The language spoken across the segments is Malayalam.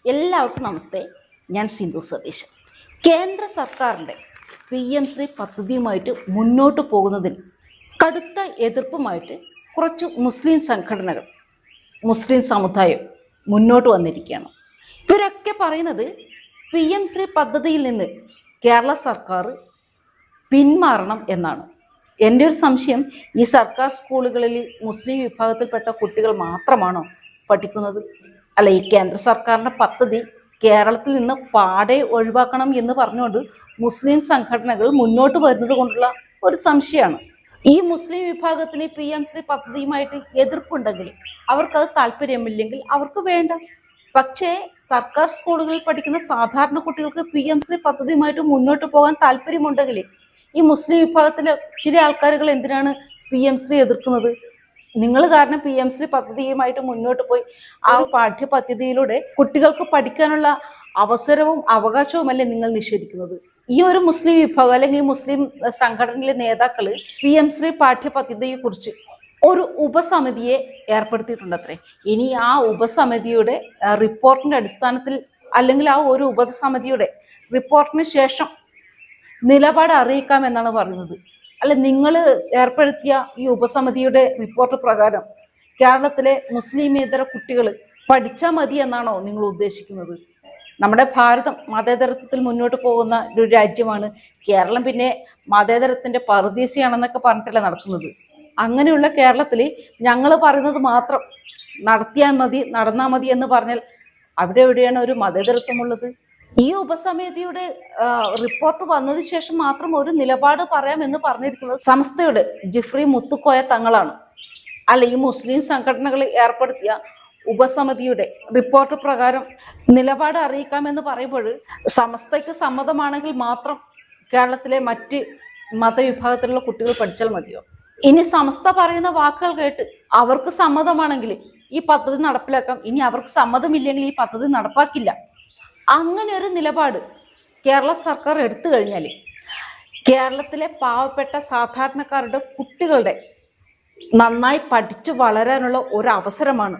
എല്ലാവർക്കും നമസ്തേ. ഞാൻ സിന്ധു സതീശൻ. കേന്ദ്ര സർക്കാരിൻ്റെ PM-ശ്രീ പദ്ധതിയുമായിട്ട് മുന്നോട്ട് പോകുന്നതിൽ കടുത്ത എതിർപ്പുമായിട്ട് കുറച്ച് മുസ്ലിം സംഘടനകൾ, മുസ്ലിം സമുദായം മുന്നോട്ട് വന്നിരിക്കുകയാണ്. ഇവരൊക്കെ പറയുന്നത് PM-ശ്രീ പദ്ധതിയിൽ നിന്ന് കേരള സർക്കാർ പിന്മാറണം എന്നാണ്. എൻ്റെ ഒരു സംശയം, ഈ സർക്കാർ സ്കൂളുകളിൽ മുസ്ലിം വിഭാഗത്തിൽപ്പെട്ട കുട്ടികൾ മാത്രമാണോ പഠിക്കുന്നത്? അല്ല, ഈ കേന്ദ്ര സർക്കാരിൻ്റെ പദ്ധതി കേരളത്തിൽ നിന്ന് പാടെ ഒഴിവാക്കണം എന്ന് പറഞ്ഞുകൊണ്ട് മുസ്ലിം സംഘടനകൾ മുന്നോട്ട് വരുന്നത് കൊണ്ടുള്ള ഒരു സംശയമാണ്. ഈ മുസ്ലിം വിഭാഗത്തിന് PM-ശ്രീ പദ്ധതിയുമായിട്ട് എതിർപ്പുണ്ടെങ്കിൽ, അവർക്കത് താല്പര്യമില്ലെങ്കിൽ അവർക്ക് വേണ്ട. പക്ഷേ സർക്കാർ സ്കൂളുകളിൽ പഠിക്കുന്ന സാധാരണ കുട്ടികൾക്ക് PM-ശ്രീ പദ്ധതിയുമായിട്ട് മുന്നോട്ട് പോകാൻ താല്പര്യമുണ്ടെങ്കിൽ ഈ മുസ്ലിം വിഭാഗത്തിലെ ചില ആൾക്കാരുകൾ എന്തിനാണ് PM-ശ്രീ എതിർക്കുന്നത്? നിങ്ങൾ കാരണം PM-ശ്രീ പദ്ധതിയുമായിട്ട് മുന്നോട്ട് പോയി ആ പാഠ്യപദ്ധതിയിലൂടെ കുട്ടികൾക്ക് പഠിക്കാനുള്ള അവസരവും അവകാശവുമല്ലേ നിങ്ങൾ നിഷേധിക്കുന്നത്? ഈ ഒരു മുസ്ലിം വിഭാഗം അല്ലെങ്കിൽ മുസ്ലിം സംഘടനയിലെ നേതാക്കൾ PM-ശ്രീ പാഠ്യപദ്ധതിയെക്കുറിച്ച് ഒരു ഉപസമിതിയെ ഏർപ്പെടുത്തിയിട്ടുണ്ടത്രേ. ഇനി ആ ഉപസമിതിയുടെ റിപ്പോർട്ടിന്റെ അടിസ്ഥാനത്തിൽ, അല്ലെങ്കിൽ ആ ഒരു ഉപസമിതിയുടെ റിപ്പോർട്ടിന് ശേഷം നിലപാട് അറിയിക്കാമെന്നാണ് പറയുന്നത്. അല്ല, നിങ്ങൾ ഏർപ്പെടുത്തിയ ഈ ഉപസമിതിയുടെ റിപ്പോർട്ട് പ്രകാരം കേരളത്തിലെ മുസ്ലിമേതര കുട്ടികൾ പഠിച്ചാൽ മതി എന്നാണോ നിങ്ങൾ ഉദ്ദേശിക്കുന്നത്? നമ്മുടെ ഭാരതം മതേതരത്വത്തിൽ മുന്നോട്ട് പോകുന്ന ഒരു രാജ്യമാണ്. കേരളം പിന്നെ മതേതരത്തിൻ്റെ പറുദീസയാണെന്നൊക്കെ പറഞ്ഞിട്ടല്ലേ നടക്കുന്നത്. അങ്ങനെയുള്ള കേരളത്തിൽ ഞങ്ങൾ പറയുന്നത് മാത്രം നടത്തിയാൽ മതി, നടന്നാൽ മതി എന്ന് പറഞ്ഞാൽ അവിടെ എവിടെയാണ് ഒരു മതേതരത്വമുള്ളത്? ഈ ഉപസമിതിയുടെ റിപ്പോർട്ട് വന്നതിന് ശേഷം മാത്രം ഒരു നിലപാട് പറയാമെന്ന് പറഞ്ഞിരിക്കുന്നത് സമസ്തയുടെ ജിഫ്രി മുത്തുക്കോയ തങ്ങളാണ്. അല്ല, ഈ മുസ്ലിം സംഘടനകൾ ഏർപ്പെടുത്തിയ ഉപസമിതിയുടെ റിപ്പോർട്ട് പ്രകാരം നിലപാട് അറിയിക്കാമെന്ന് പറയുമ്പോൾ സമസ്തയ്ക്ക് സമ്മതമാണെങ്കിൽ മാത്രം കേരളത്തിലെ മറ്റ് മതവിഭാഗത്തിലുള്ള കുട്ടികൾ പഠിച്ചാൽ മതിയോ? ഇനി സമസ്ത പറയുന്ന വാക്കുകൾ കേട്ട് അവർക്ക് സമ്മതമാണെങ്കിൽ ഈ പദ്ധതി നടപ്പിലാക്കാം, ഇനി അവർക്ക് സമ്മതമില്ലെങ്കിൽ ഈ പദ്ധതി നടപ്പാക്കില്ല. അങ്ങനെ ഒരു നിലപാട് കേരള സർക്കാർ എടുത്തു കഴിഞ്ഞാൽ കേരളത്തിലെ പാവപ്പെട്ട സാധാരണക്കാരുടെ കുട്ടികളുടെ നന്നായി പഠിച്ചു വളരാനുള്ള ഒരു അവസരമാണ്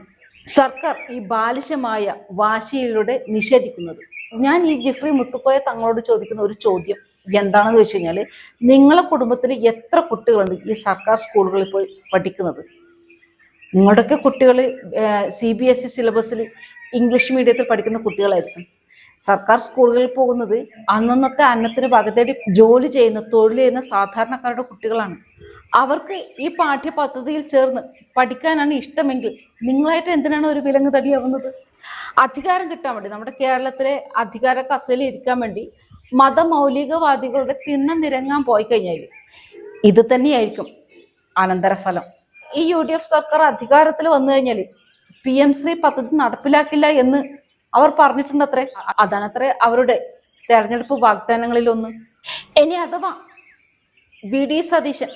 സർക്കാർ ഈ ബാലിശമായ വാശിയിലൂടെ നിഷേധിക്കുന്നത്. ഞാൻ ഈ ജിഫ്രി മുത്തുക്കോയ തങ്ങളോട് ചോദിക്കുന്ന ഒരു ചോദ്യം എന്താണെന്ന് വെച്ച് കഴിഞ്ഞാൽ, നിങ്ങളെ കുടുംബത്തിൽ എത്ര കുട്ടികളുണ്ട് ഈ സർക്കാർ സ്കൂളുകളിൽ പോയി പഠിക്കുന്നത്? നിങ്ങളുടെയൊക്കെ കുട്ടികൾ CBSE സിലബസിൽ ഇംഗ്ലീഷ് മീഡിയത്തിൽ പഠിക്കുന്ന കുട്ടികളായിരിക്കും. സർക്കാർ സ്കൂളുകളിൽ പോകുന്നത് അന്നന്നത്തെ അന്നത്തിന് പകുതി ജോലി ചെയ്യുന്ന, തൊഴിൽ ചെയ്യുന്ന സാധാരണക്കാരുടെ കുട്ടികളാണ്. അവർക്ക് ഈ പാഠ്യപദ്ധതിയിൽ ചേർന്ന് പഠിക്കാനാണ് ഇഷ്ടമെങ്കിൽ നിങ്ങളായിട്ട് എന്തിനാണ് ഒരു വിലങ്ങ് തടിയാവുന്നത്? അധികാരം കിട്ടാൻ വേണ്ടി, നമ്മുടെ കേരളത്തിലെ അധികാര കസേരയിൽ ഇരിക്കാൻ വേണ്ടി മതമൗലികവാദികളുടെ തിണ്ണം നിരങ്ങാൻ പോയി കഴിഞ്ഞാൽ ഇത് തന്നെയായിരിക്കും അനന്തരഫലം. ഈ UDF സർക്കാർ അധികാരത്തിൽ വന്നു കഴിഞ്ഞാൽ PM-ശ്രീ പദ്ധതി നടപ്പിലാക്കില്ല എന്ന് അവർ പറഞ്ഞിട്ടുണ്ടത്രേ. അതാണത്രേ അവരുടെ തെരഞ്ഞെടുപ്പ് വാഗ്ദാനങ്ങളിലൊന്ന്. ഇനി അഥവാ VD സതീശൻ,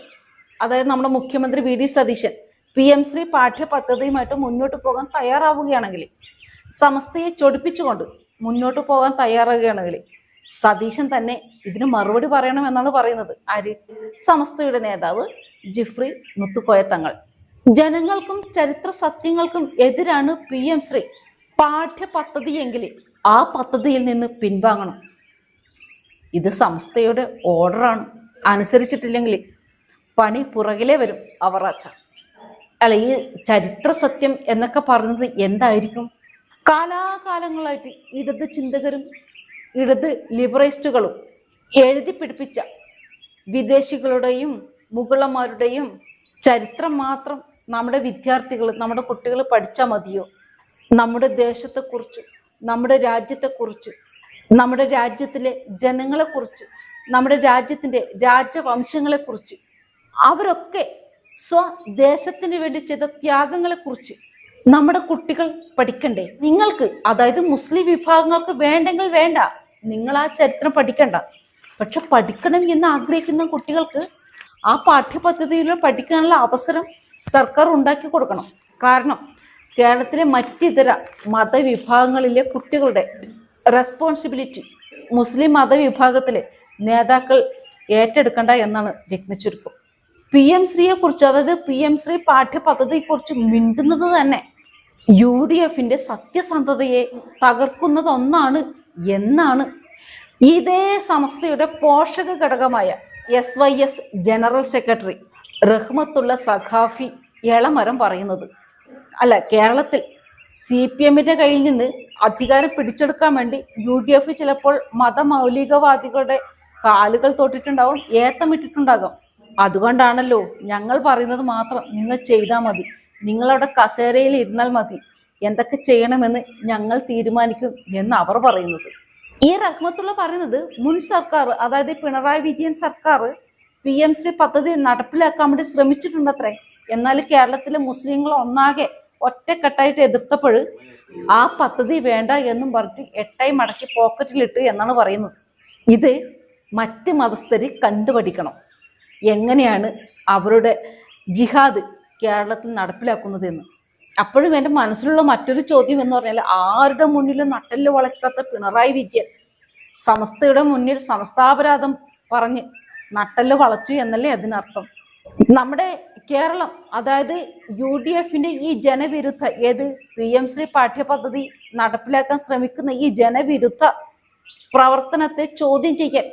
അതായത് നമ്മുടെ മുഖ്യമന്ത്രി VD സതീശൻ PM-ശ്രീ പാഠ്യപദ്ധതിയുമായിട്ട് മുന്നോട്ട് പോകാൻ തയ്യാറാവുകയാണെങ്കിൽ, സമസ്തയെ ചൊടിപ്പിച്ചുകൊണ്ട് മുന്നോട്ട് പോകാൻ തയ്യാറാവുകയാണെങ്കിൽ സതീശൻ തന്നെ ഇതിന് മറുപടി പറയണമെന്നാണ് പറയുന്നത്. ആര്? സമസ്തയുടെ നേതാവ് ജിഫ്രി മുത്തുക്കോയ തങ്ങൾ. ജനങ്ങൾക്കും ചരിത്ര സത്യങ്ങൾക്കും എതിരാണ് PM-ശ്രീ പാഠ്യപദ്ധതിയെങ്കിൽ ആ പദ്ധതിയിൽ നിന്ന് പിൻവാങ്ങണം. ഇത് സംസ്ഥയുടെ ഓർഡറാണ്. അനുസരിച്ചിട്ടില്ലെങ്കിൽ പണി പുറകിലേ വരും അവറാച്ച. അല്ല, ഈ ചരിത്ര സത്യം എന്നൊക്കെ പറയുന്നത് എന്തായിരിക്കും? കാലാകാലങ്ങളായിട്ട് ഇടത് ചിന്തകരും ഇടത് ലിബറലിസ്റ്റുകളും എഴുതി പിടിപ്പിച്ച വിദേശികളുടെയും മുഗളന്മാരുടെയും ചരിത്രം മാത്രം നമ്മുടെ വിദ്യാർത്ഥികൾ, നമ്മുടെ കുട്ടികൾ പഠിച്ചാൽ മതിയോ? നമ്മുടെ ദേശത്തെക്കുറിച്ച്, നമ്മുടെ രാജ്യത്തെക്കുറിച്ച്, നമ്മുടെ രാജ്യത്തിലെ ജനങ്ങളെക്കുറിച്ച്, നമ്മുടെ രാജ്യത്തിൻ്റെ രാജവംശങ്ങളെക്കുറിച്ച്, അവരൊക്കെ സ്വദേശത്തിന് വേണ്ടി ചെയ്ത ത്യാഗങ്ങളെക്കുറിച്ച് നമ്മുടെ കുട്ടികൾ പഠിക്കണ്ടേ? നിങ്ങൾക്ക്, അതായത് മുസ്ലിം വിഭാഗങ്ങൾക്ക് വേണ്ടെങ്കിൽ വേണ്ട, നിങ്ങൾ ആ ചരിത്രം പഠിക്കണ്ട. പക്ഷെ പഠിക്കണം എന്ന് ആഗ്രഹിക്കുന്ന കുട്ടികൾക്ക് ആ പാഠ്യപദ്ധതിയിലൂടെ പഠിക്കാനുള്ള അവസരം സർക്കാർ ഉണ്ടാക്കി കൊടുക്കണം. കാരണം കേരളത്തിലെ മറ്റിതര മതവിഭാഗങ്ങളിലെ കുട്ടികളുടെ റെസ്പോൺസിബിലിറ്റി മുസ്ലിം മതവിഭാഗത്തിലെ നേതാക്കൾ ഏറ്റെടുക്കണ്ട എന്നാണ് രത്നച്ചുരുക്കം. PM-ശ്രീയെ കുറിച്ച്, അതായത് PM-ശ്രീ പാഠ്യപദ്ധതിയെക്കുറിച്ച് മിണ്ടുന്നത് തന്നെ UDFന്റെ സത്യസന്ധതയെ തകർക്കുന്നതൊന്നാണ് എന്നാണ് ഇതേ സമസ്തയുടെ പോഷക ഘടകമായ SYS general secretary Rahmatullah Saqafi Elamaram പറയുന്നത്. അല്ല, കേരളത്തിൽ CPMന്റെ കയ്യിൽ നിന്ന് അധികാരം പിടിച്ചെടുക്കാൻ വേണ്ടി UDF ചിലപ്പോൾ മതമൗലികവാദികളുടെ കാലുകൾ തൊട്ടിട്ടുണ്ടാവും, ഏത്തമിട്ടിട്ടുണ്ടാകും. അതുകൊണ്ടാണല്ലോ ഞങ്ങൾ പറയുന്നത് മാത്രം നിങ്ങൾ ചെയ്താൽ മതി, നിങ്ങളവിടെ കസേരയിൽ ഇരുന്നാൽ മതി, എന്തൊക്കെ ചെയ്യണമെന്ന് ഞങ്ങൾ തീരുമാനിക്കും എന്ന് അവർ പറയുന്നത്. ഈ റഹ്മത്തുള്ള പറയുന്നത് മുൻ സർക്കാർ, അതായത് പിണറായി വിജയൻ സർക്കാർ PMC പദ്ധതി നടപ്പിലാക്കാൻ വേണ്ടി ശ്രമിച്ചിട്ടുണ്ടത്രേ. എന്നാൽ കേരളത്തിലെ മുസ്ലിങ്ങൾ ഒന്നാകെ ഒറ്റക്കെട്ടായിട്ട് എതിർത്തപ്പോൾ ആ പദ്ധതി വേണ്ട എന്നും പറഞ്ഞിട്ട് എട്ടായി മടക്കി പോക്കറ്റിലിട്ട് എന്നാണ് പറയുന്നത്. ഇത് മറ്റ് മതസ്ഥര് കണ്ടുപഠിക്കണം, എങ്ങനെയാണ് അവരുടെ ജിഹാദ് കേരളത്തിൽ നടപ്പിലാക്കുന്നത് എന്ന്. അപ്പോഴും എൻ്റെ മനസ്സിലുള്ള മറ്റൊരു ചോദ്യം എന്ന് പറഞ്ഞാൽ, ആരുടെ മുന്നിലും നട്ടെല്ല് വളയ്ക്കാത്ത പിണറായി വിജയൻ സമസ്തയുടെ മുന്നിൽ സമസ്താപരാധം പറഞ്ഞ് നട്ടെല്ല് വളച്ചു എന്നല്ലേ അതിനർത്ഥം? നമ്മുടെ കേരളം, അതായത് UDFന്റെ ഈ ജനവിരുദ്ധ, ഏത് PMC പാഠ്യപദ്ധതി നടപ്പിലാക്കാൻ ശ്രമിക്കുന്ന ഈ ജനവിരുദ്ധ പ്രവർത്തനത്തെ ചോദ്യം ചെയ്യാൻ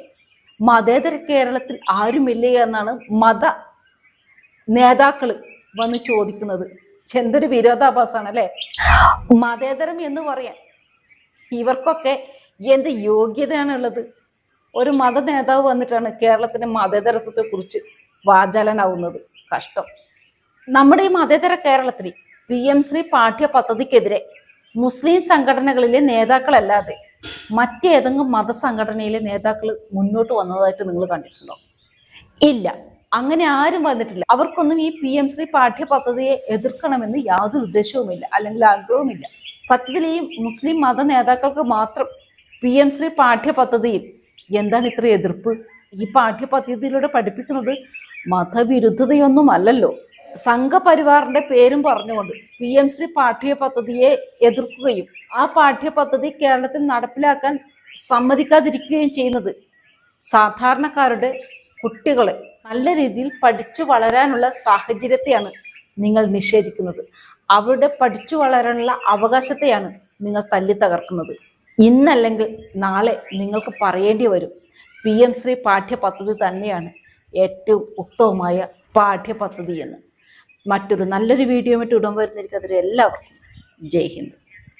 മതേതര കേരളത്തിൽ ആരുമില്ലേ എന്നാണ് മത നേതാക്കൾ വന്ന് ചോദിക്കുന്നത്. എന്തൊരു വിരോധാഭാസമാണ് അല്ലേ? മതേതരം എന്ന് പറയാൻ ഇവർക്കൊക്കെ എന്ത് യോഗ്യതയാണുള്ളത്? ഒരു മത നേതാവ് വന്നിട്ടാണ് കേരളത്തിന്റെ മതേതരത്വത്തെ കുറിച്ച് വാചാലനാവുന്നത്. കഷ്ടം. നമ്മുടെ ഈ മതേതര കേരളത്തിൽ PMC പാഠ്യപദ്ധതിക്കെതിരെ മുസ്ലിം സംഘടനകളിലെ നേതാക്കളല്ലാതെ മറ്റേതെങ്കിലും മതസംഘടനയിലെ നേതാക്കൾ മുന്നോട്ട് വന്നതായിട്ട് നിങ്ങൾ കണ്ടിട്ടുണ്ടോ? ഇല്ല, അങ്ങനെ ആരും വന്നിട്ടില്ല. അവർക്കൊന്നും ഈ PMC പാഠ്യപദ്ധതിയെ എതിർക്കണമെന്ന് യാതൊരു ഉദ്ദേശവുമില്ല, അല്ലെങ്കിൽ ആഗ്രഹവുമില്ല. സത്യത്തിൽ ഈ മുസ്ലിം മത നേതാക്കൾക്ക് മാത്രം PMC പാഠ്യപദ്ധതിയിൽ എന്താണ് ഇത്ര എതിർപ്പ്? ഈ പാഠ്യപദ്ധതിയിലൂടെ പഠിപ്പിക്കുന്നത് മതവിരുദ്ധതയൊന്നും അല്ലല്ലോ. സംഘപരിവാറിന്റെ പേരും പറഞ്ഞുകൊണ്ട് PMC പാഠ്യപദ്ധതിയെ എതിർക്കുകയും ആ പാഠ്യപദ്ധതി കേരളത്തിൽ നടപ്പിലാക്കാൻ സമ്മതിക്കാതിരിക്കുകയും ചെയ്യുന്നത് സാധാരണക്കാരുടെ കുട്ടികളെ നല്ല രീതിയിൽ പഠിച്ചു വളരാനുള്ള സാഹചര്യത്തെയാണ് നിങ്ങൾ നിഷേധിക്കുന്നത്. അവരുടെ പഠിച്ചു വളരാനുള്ള അവകാശത്തെയാണ് നിങ്ങൾ തല്ലി തകർക്കുന്നത്. ഇന്നല്ലെങ്കിൽ നാളെ നിങ്ങൾക്ക് പറയേണ്ടി വരും, PMC പാഠ്യപദ്ധതി തന്നെയാണ് ഏറ്റവും ഉത്തമമായ പാഠ്യപദ്ധതി എന്ന്. മറ്റൊരു നല്ലൊരു വീഡിയോ ആയിട്ട് ഉടൻ വരുന്നിരിക്കും. അതിൽ എല്ലാവർക്കും ജയ് ഹിന്ദ്.